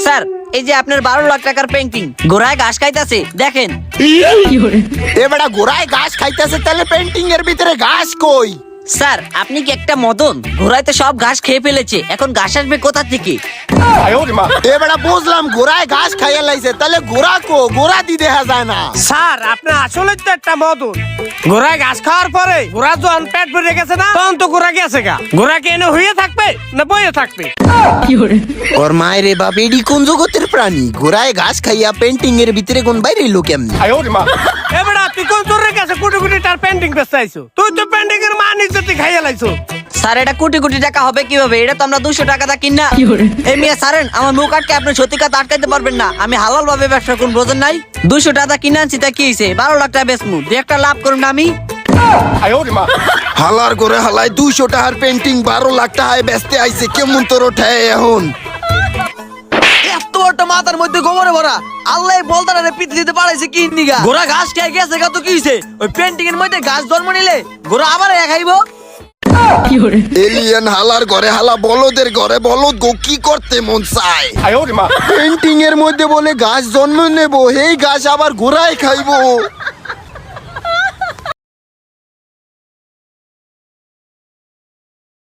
Sir এই যে আপনার 12 লাখ টাকার পেন্টিং ঘোড়ায় ঘাস খাইতেছে দেখেন। এবারে ঘোড়ায় ঘাস খাইতেছে, তাহলে পেন্টিং এর ভিতরে ঘাস কই? স্যার আপনি কি একটা মদন? ঘোড়ায় তো সব ঘাস খেয়ে ফেলেছে, এখন ঘাস আসবে কোথা থেকে? এবারে বুঝলাম ঘোড়ায় ঘাস খাইয়া লাইছে, তাহলে ঘোড়া কো? ঘোড়া দি দেখা যায় না। স্যার আপনি আসলে তো একটা মদন। ঘোড়ায় ঘাস খাওয়ার পরে ঘোড়া যখন পেট ভরে গেছে না, তখন তো ঘোড়া গেছে গা। ঘোড়া কি এনে হয়ে থাকবে না বইয়ে থাকবে? ওর মায়ের রে বাপ, এডি কোন জগতের প্রাণী? ঘোড়ায় ঘাস খাইয়া পেন্টিং এর ভিতরে কোন বাইরে লোক এমনি? এবারে তুই কোন তোর কাছে কোটি কোটি টাকার পেন্টিং বেচতে আইছো? তুই তো পেন্টিং এর মান ইজ্জতি খাইয়া লাইছো। স্যার এটা কোটি কোটি টাকা হবে কিভাবে? এটা তো আমরা 200 টাকা দা কিনা। এই মিয়া সারেন আমার মুখ আটকে আপনি সত্যি কথা আটকাইতে পারবেন না। আমি হালাল ভাবে ব্যবসা করুন, বোঝেন নাই? 200 টাকা কিনে আনছি, তা কি হয়েছে? 12 লাখ টাকা বেচমু, দু একটা লাভ করুন না আমি। হালার করে হালায় 200 টাকার পেন্টিং 12 লাখ টাকায় বেচতে আইছে, কেমন তোর ওঠায় এখন? এত একটা মাথার মধ্যে গোবরে ভরা, আল্লাহ বলতারে পিঠ দিতে পারাইছে কি নিগা? ঘোড়া ঘাস খেয়ে গেছে গা, তো কি হইছে? ওই পেন্টিং এর মধ্যে ঘাস জন্ম নিলে ঘোড়া আবার খাইবো। এলিয়েন হালার ঘরে হালা বলদের ঘরে বলদ গো, কি করতে মন চায়? পেন্টিং এর মধ্যে বলে ঘাস জন্ম নেবো, এই ঘাস আবার ঘোড়ায় খাইবো।